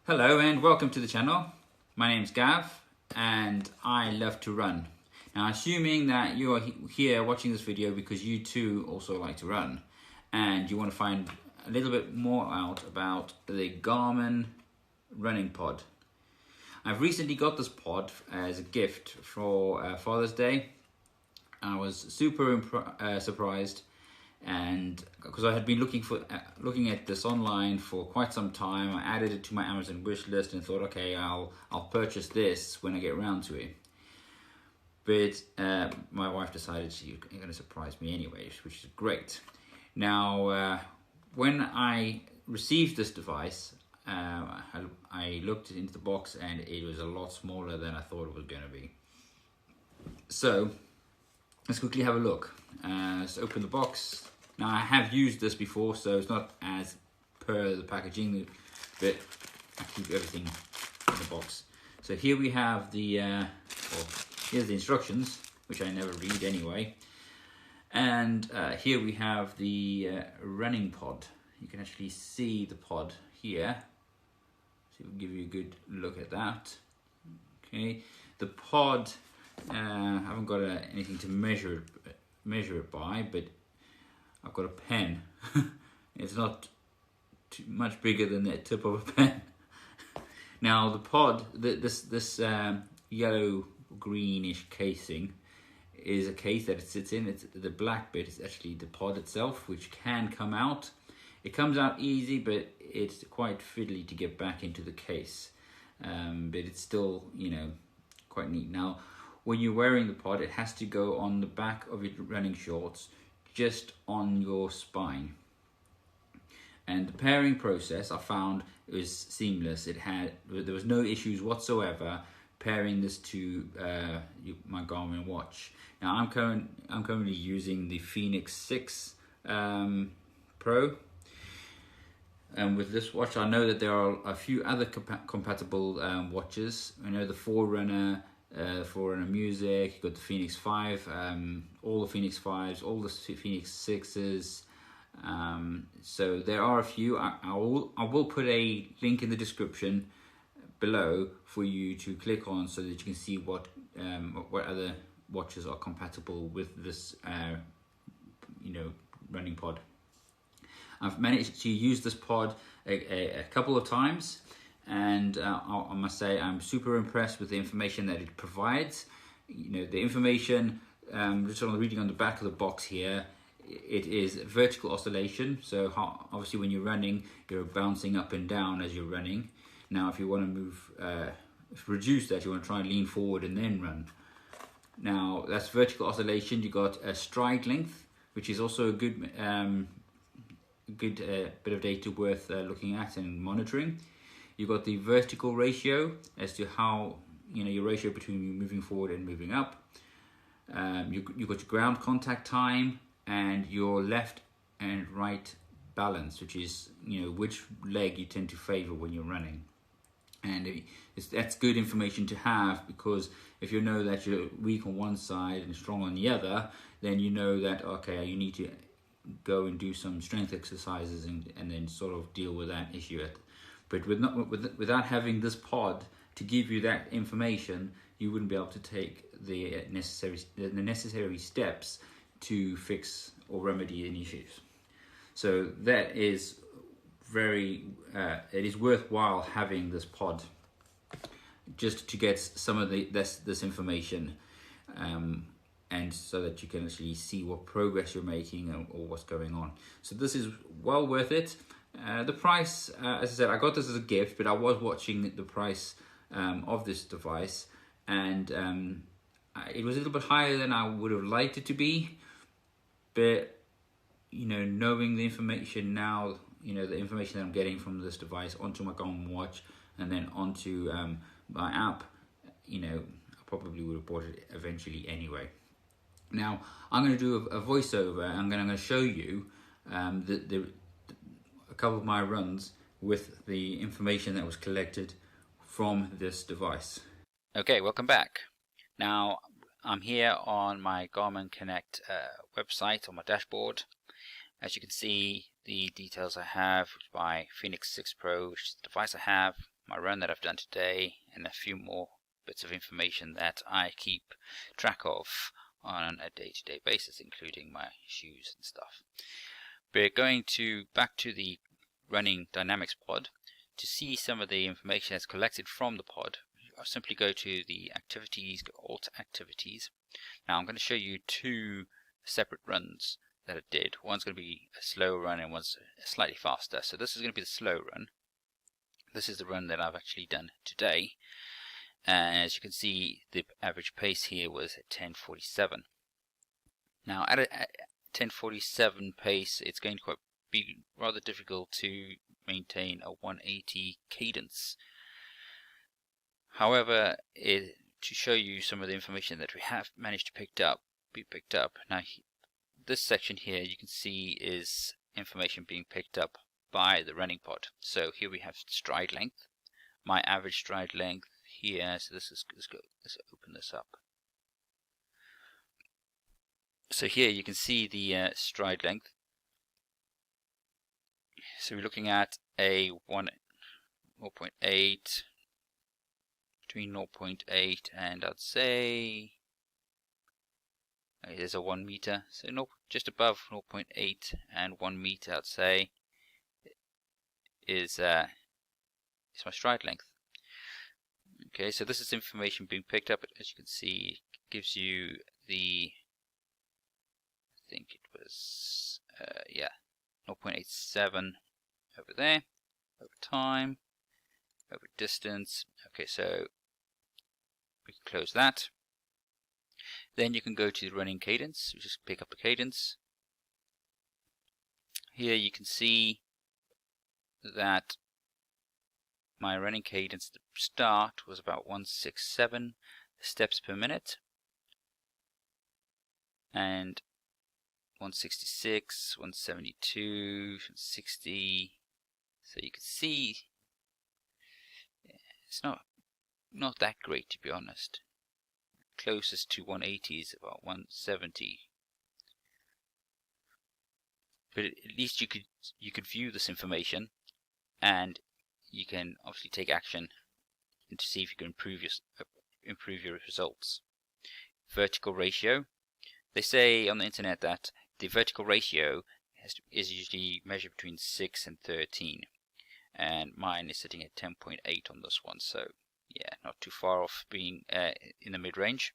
Hello and welcome to the channel. My name's Gav and I love to run. Now, assuming that you are here watching this video because you too also like to run and you want to find a little bit more out about the Garmin Running Pod. I've recently got this pod as a gift for Father's Day. I was super surprised, and because I had been looking at this online for quite some time. I added it to my Amazon wish list and thought, okay, I'll purchase this when I get around to it. But my wife decided she's going to surprise me anyway, which is great. Now, when I received this device, I looked into the box and it was a lot smaller than I thought it was going to be. So let's quickly have a look. Let's open the box. Now, I have used this before, so it's not as per the packaging, but I keep everything in the box. So here we have here's the instructions, which I never read anyway. And here we have the running pod. You can actually see the pod here. So we'll give you a good look at that. Okay, the pod, I haven't got anything to measure it by, but I've got a pen. It's not too much bigger than the tip of a pen. Now the pod, this yellow greenish casing is a case that it sits in. It's the black bit is actually the pod itself, which can come out. It comes out easy, but it's quite fiddly to get back into the case. But it's still, quite neat. Now, when you're wearing the pod, it has to go on the back of your running shorts, just on your spine. And the pairing process, I found, it was seamless. There was no issues whatsoever pairing this to my Garmin watch. Now I'm currently using the Fenix 6 Pro. And with this watch, I know that there are a few other compatible watches. I know the Forerunner, Forerunner Music, you've got the Fenix 5, all the Fenix 5s, all the Fenix 6s. So there are a few. I will put a link in the description below for you to click on so that you can see what other watches are compatible with this running pod. I've managed to use this pod a couple of times, and I must say I'm super impressed with the information that it provides. The information, just on the reading on the back of the box here, it is vertical oscillation. So obviously when you're running, you're bouncing up and down as you're running. Now if you want to reduce that, you want to try and lean forward and then run. Now that's vertical oscillation. You got a stride length, which is also a good bit of data worth looking at and monitoring. You've got the vertical ratio as to how, your ratio between moving forward and moving up. You've got your ground contact time and your left and right balance, which is, which leg you tend to favor when you're running. And that's good information to have, because if you know that you're weak on one side and strong on the other, then you know that, okay, you need to go and do some strength exercises and then sort of deal with that issue. But without having this pod to give you that information, you wouldn't be able to take the necessary steps to fix or remedy any issues. So that is it is worthwhile having this pod just to get some of this information, and so that you can actually see what progress you're making or what's going on. So this is well worth it. The price, as I said, I got this as a gift, but I was watching the price of this device, and it was a little bit higher than I would have liked it to be. But knowing the information now, the information that I'm getting from this device onto my Garmin watch and then onto my app, I probably would have bought it eventually anyway. Now I'm going to do a voiceover. I'm going to show you a couple of my runs with the information that was collected from this device. Okay, welcome back. Now I'm here on my Garmin Connect website on my dashboard. As you can see, the details I have by Fenix 6 Pro, which is the device I have, my run that I've done today, and a few more bits of information that I keep track of on a day-to-day basis, including my shoes and stuff. We're going back to the Running Dynamics pod to see some of the information that's collected from the pod. I'll simply go to the activities, go Alt Activities. Now I'm going to show you two separate runs that I did. One's going to be a slow run and one's slightly faster. So this is going to be the slow run. This is the run that I've actually done today. And as you can see, the average pace here was at 10:47. Now at a 10:47 pace, it's going to be rather difficult to maintain a 180 cadence. However, to show you some of the information that we have managed to pick up, now this section here you can see is information being picked up by the running pod. So here we have stride length, my average stride length here. So let's open this up. So here you can see the stride length. So we're looking at a 0.8, between 0.8 and I'd say there's a 1 meter, so just above 0.8 and 1 meter I'd say is my stride length. Okay, so this is information being picked up. As you can see, it gives you the, I think it was 0.87 over there, over time, over distance. Okay, so we can close that. Then you can go to the running cadence. You just pick up the cadence. Here you can see that my running cadence at the start was about 167 steps per minute, and 166, 172, 60. So you can see it's not that great, to be honest. Closest to 180 is about 170. But at least you could view this information, and you can obviously take action and to see if you can improve your results. Vertical ratio. They say on the internet that the vertical ratio is usually measured between 6 and 13, and mine is sitting at 10.8 on this one, so yeah, not too far off being in the mid-range.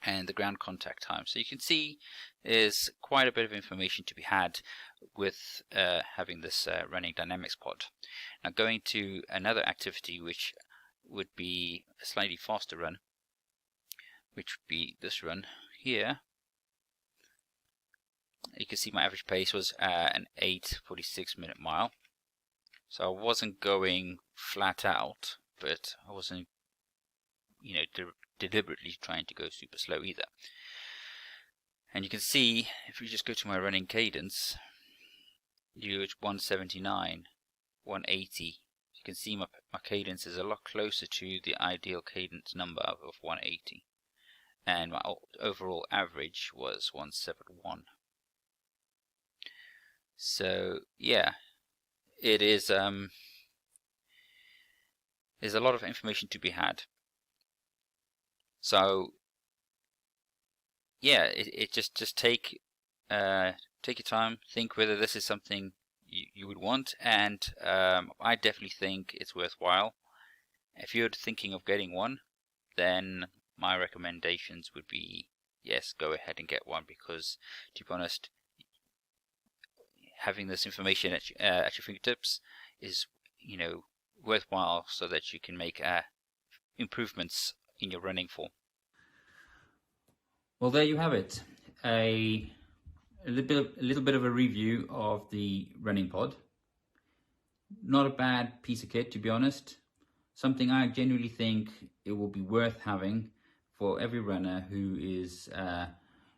And the ground contact time. So you can see there's quite a bit of information to be had with having this running dynamics pod. Now going to another activity which would be a slightly faster run, which would be this run here. You can see my average pace was an 8:46 minute mile. So I wasn't going flat out, but I wasn't, deliberately trying to go super slow either. And you can see if we just go to my running cadence, you at 179, 180. You can see my cadence is a lot closer to the ideal cadence number of 180, and my overall average was 171. So yeah, it is there's a lot of information to be had. So yeah, it just take your time, think whether this is something you would want, and I definitely think it's worthwhile. If you're thinking of getting one, then my recommendations would be, yes, go ahead and get one, because to be honest, having this information at your fingertips is worthwhile, so that you can make improvements in your running form. Well, there you have it. A little bit of a review of the running pod. Not a bad piece of kit, to be honest. Something I genuinely think it will be worth having for every runner who is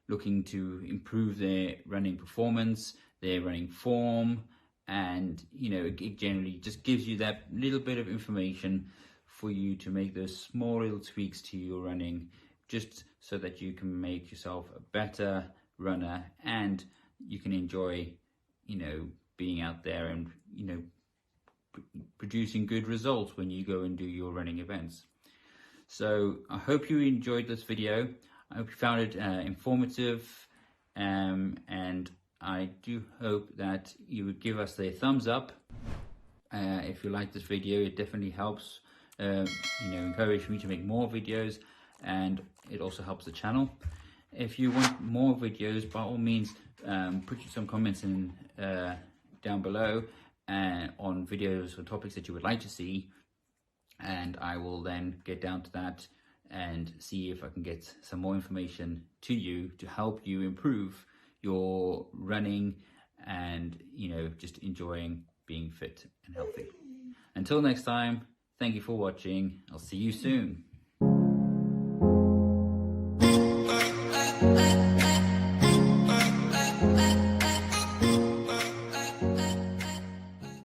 looking to improve their running performance, their running form, and it generally just gives you that little bit of information for you to make those small little tweaks to your running, just so that you can make yourself a better runner, and you can enjoy being out there and producing good results when you go and do your running events. So I hope you enjoyed this video. I hope you found it informative, and I do hope that you would give us a thumbs up if you like this video. It definitely helps encourage me to make more videos, and it also helps the channel. If you want more videos, by all means put some comments in down below on videos or topics that you would like to see, and I will then get down to that and see if I can get some more information to you to help you improve your running and just enjoying being fit and healthy. Until next time, thank you for watching. I'll see you soon.